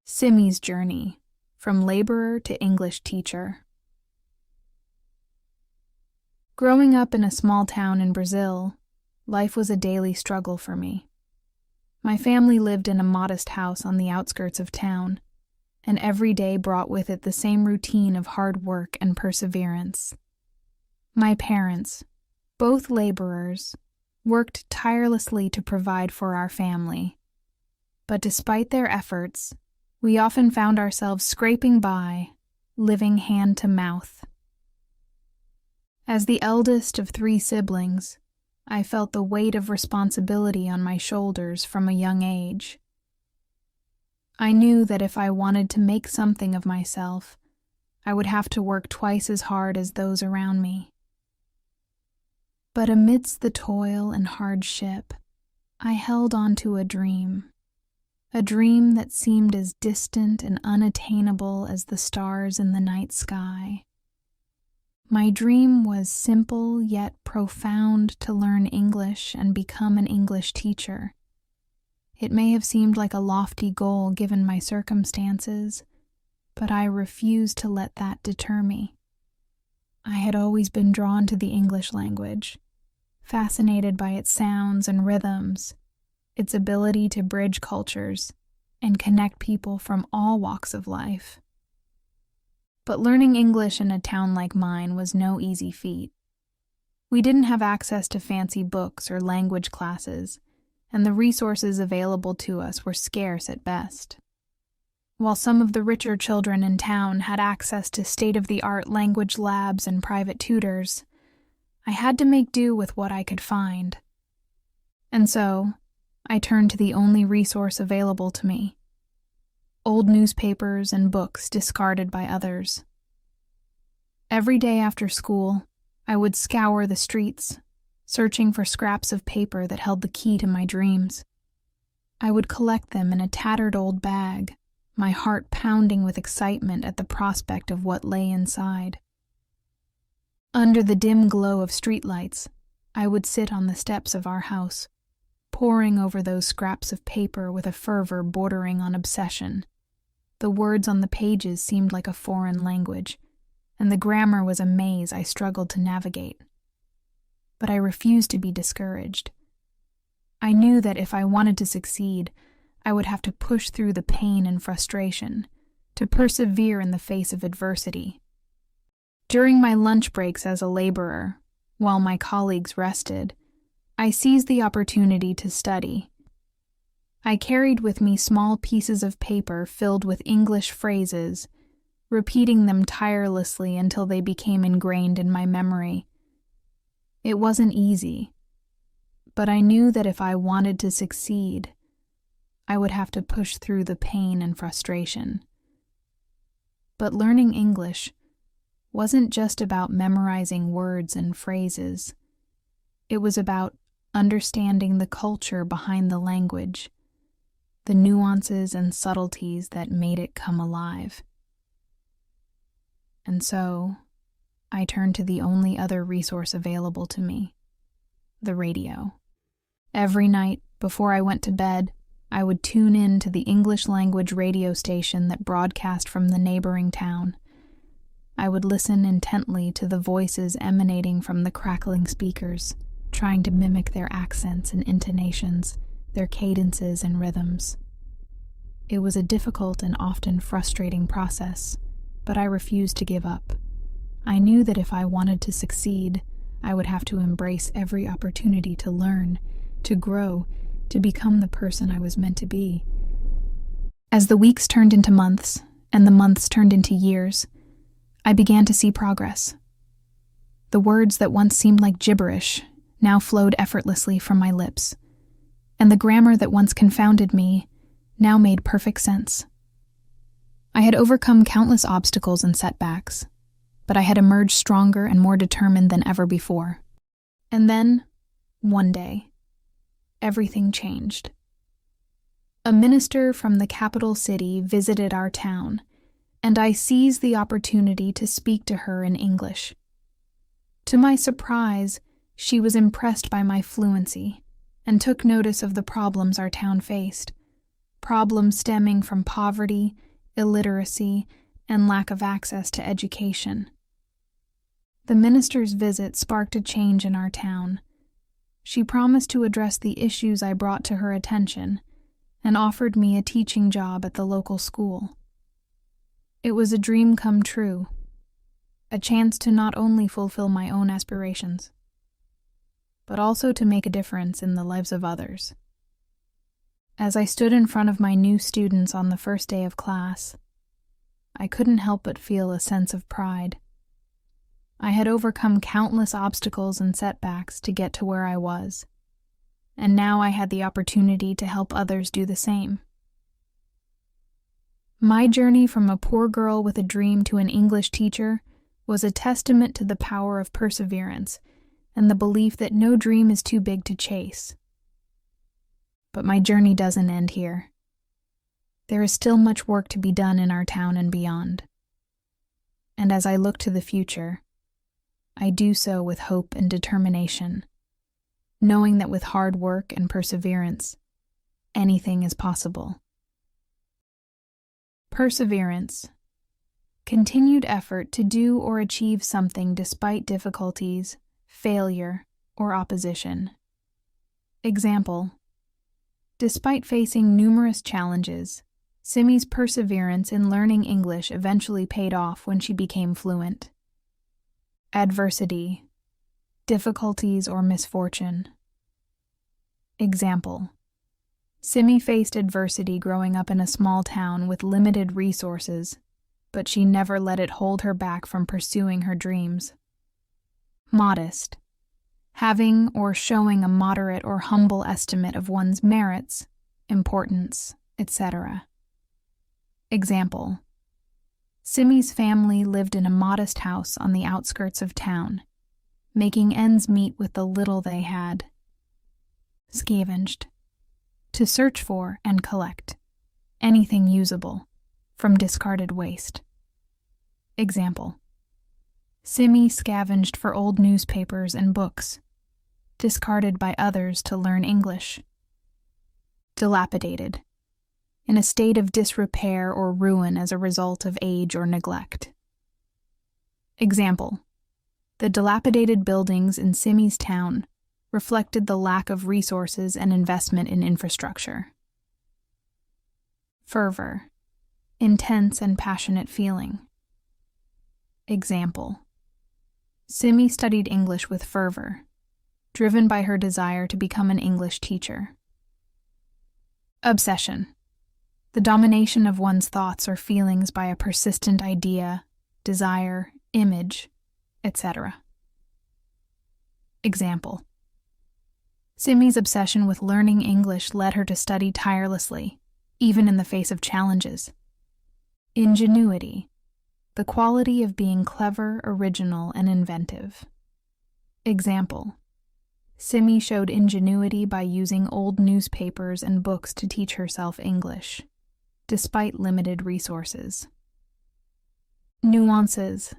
Simmy's journey, from laborer to English teacher. Growing up in a small town in Brazil, life was a daily struggle for me. My family lived in a modest house on the outskirts of town, and every day brought with it the same routine of hard work and perseverance. My parents, both laborers, worked tirelessly to provide for our family. But despite their efforts, we often found ourselves scraping by, living hand to mouth. As the eldest of 3 siblings, I felt the weight of responsibility on my shoulders from a young age. I knew that if I wanted to make something of myself, I would have to work twice as hard as those around me. But amidst the toil and hardship, I held on to a dream that seemed as distant and unattainable as the stars in the night sky. My dream was simple yet profound: to learn English and become an English teacher. It may have seemed like a lofty goal given my circumstances, but I refused to let that deter me. I had always been drawn to the English language, fascinated by its sounds and rhythms, its ability to bridge cultures and connect people from all walks of life. But learning English in a town like mine was no easy feat. We didn't have access to fancy books or language classes, and the resources available to us were scarce at best. While some of the richer children in town had access to state-of-the-art language labs and private tutors, I had to make do with what I could find. And so, I turned to the only resource available to me: old newspapers and books discarded by others. Every day after school, I would scour the streets, searching for scraps of paper that held the key to my dreams. I would collect them in a tattered old bag, my heart pounding with excitement at the prospect of what lay inside. Under the dim glow of streetlights, I would sit on the steps of our house, poring over those scraps of paper with a fervor bordering on obsession. The words on the pages seemed like a foreign language, and the grammar was a maze I struggled to navigate. But I refused to be discouraged. I knew that if I wanted to succeed, I would have to push through the pain and frustration, to persevere in the face of adversity. During my lunch breaks as a laborer, while my colleagues rested, I seized the opportunity to study. I carried with me small pieces of paper filled with English phrases, repeating them tirelessly until they became ingrained in my memory. It wasn't easy, but I knew that if I wanted to succeed, I would have to push through the pain and frustration. But learning English wasn't just about memorizing words and phrases. It was about understanding the culture behind the language, the nuances and subtleties that made it come alive. And so, I turned to the only other resource available to me: the radio. Every night, before I went to bed, I would tune in to the English language radio station that broadcast from the neighboring town. I would listen intently to the voices emanating from the crackling speakers, trying to mimic their accents and intonations, their cadences and rhythms. It was a difficult and often frustrating process, but I refused to give up. I knew that if I wanted to succeed, I would have to embrace every opportunity to learn, to grow, to become the person I was meant to be. As the weeks turned into months, and the months turned into years, I began to see progress. The words that once seemed like gibberish now flowed effortlessly from my lips, and the grammar that once confounded me now made perfect sense. I had overcome countless obstacles and setbacks, but I had emerged stronger and more determined than ever before. And then, one day, everything changed. A minister from the capital city visited our town, and I seized the opportunity to speak to her in English. To my surprise, she was impressed by my fluency and took notice of the problems our town faced, problems stemming from poverty, illiteracy, and lack of access to education. The minister's visit sparked a change in our town. She promised to address the issues I brought to her attention and offered me a teaching job at the local school. It was a dream come true, a chance to not only fulfill my own aspirations, but also to make a difference in the lives of others. As I stood in front of my new students on the first day of class, I couldn't help but feel a sense of pride. I had overcome countless obstacles and setbacks to get to where I was, and now I had the opportunity to help others do the same. My journey from a poor girl with a dream to an English teacher was a testament to the power of perseverance and the belief that no dream is too big to chase. But my journey doesn't end here. There is still much work to be done in our town and beyond. And as I look to the future, I do so with hope and determination, knowing that with hard work and perseverance, anything is possible. Perseverance. Continued effort to do or achieve something despite difficulties, failure, or opposition. Example: despite facing numerous challenges, Simmy's perseverance in learning English eventually paid off when she became fluent. Adversity, difficulties or misfortune. Example: Simmy faced adversity growing up in a small town with limited resources, but she never let it hold her back from pursuing her dreams. Modest, having or showing a moderate or humble estimate of one's merits, importance, etc. Example: Simmy's family lived in a modest house on the outskirts of town, making ends meet with the little they had. Scavenged, to search for and collect anything usable from discarded waste. Example: Simmy scavenged for old newspapers and books, discarded by others to learn English. Dilapidated, in a state of disrepair or ruin as a result of age or neglect. Example: the dilapidated buildings in Simmy's town reflected the lack of resources and investment in infrastructure. Fervor, intense and passionate feeling. Example: Simmy studied English with fervor, driven by her desire to become an English teacher. Obsession, the domination of one's thoughts or feelings by a persistent idea, desire, image, etc. Example: Simmy's obsession with learning English led her to study tirelessly, even in the face of challenges. Ingenuity, the quality of being clever, original, and inventive. Example: Simmy showed ingenuity by using old newspapers and books to teach herself English, despite limited resources. Nuances,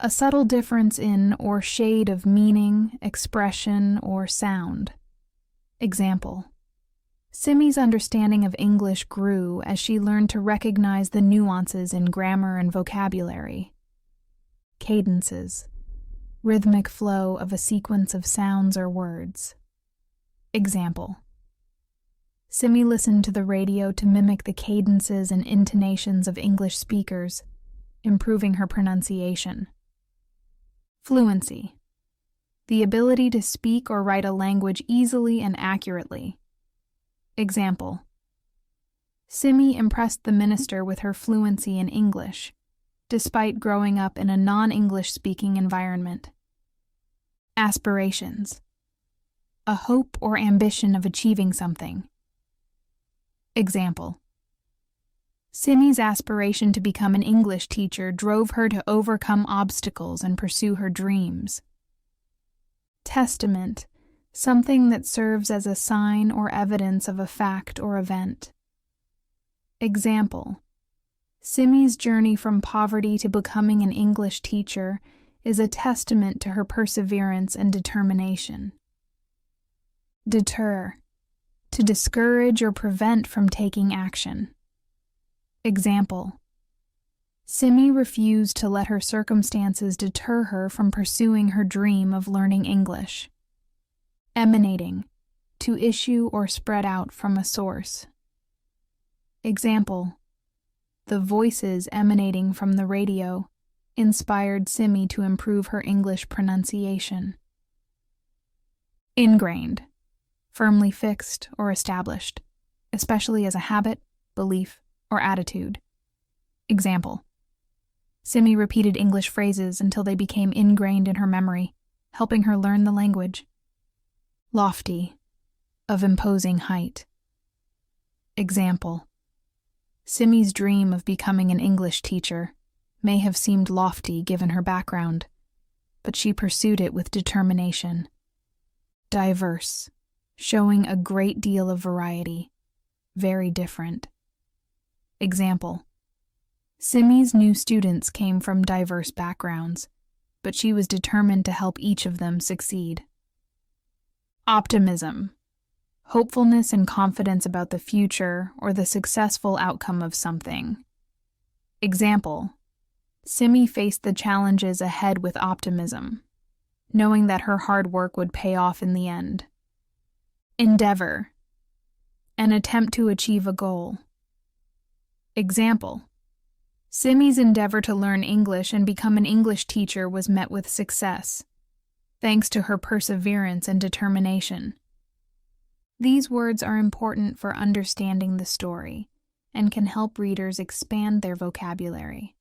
a subtle difference in or shade of meaning, expression, or sound. Example: Simmy's understanding of English grew as she learned to recognize the nuances in grammar and vocabulary. Cadences, rhythmic flow of a sequence of sounds or words. Example: Simmy listened to the radio to mimic the cadences and intonations of English speakers, improving her pronunciation. Fluency, the ability to speak or write a language easily and accurately. Example: Simmy impressed the minister with her fluency in English, despite growing up in a non-English speaking environment. Aspirations, a hope or ambition of achieving something. Example: Simmy's aspiration to become an English teacher drove her to overcome obstacles and pursue her dreams. Testament, something that serves as a sign or evidence of a fact or event. Example: Simmy's journey from poverty to becoming an English teacher is a testament to her perseverance and determination. Deter, to discourage or prevent from taking action. Example: Simmy refused to let her circumstances deter her from pursuing her dream of learning English. Emanating, to issue or spread out from a source. Example: the voices emanating from the radio inspired Simmy to improve her English pronunciation. Ingrained, firmly fixed or established, especially as a habit, belief, or attitude. Example: Simmy repeated English phrases until they became ingrained in her memory, helping her learn the language. Lofty, of imposing height. Example: Simmy's dream of becoming an English teacher may have seemed lofty given her background, but she pursued it with determination. Diverse, showing a great deal of variety, very different. Example: Simmy's new students came from diverse backgrounds, but she was determined to help each of them succeed. Optimism, hopefulness and confidence about the future or the successful outcome of something. Example: Simmy faced the challenges ahead with optimism, knowing that her hard work would pay off in the end. Endeavor, an attempt to achieve a goal. Example: Simmy's endeavor to learn English and become an English teacher was met with success, thanks to her perseverance and determination. These words are important for understanding the story and can help readers expand their vocabulary.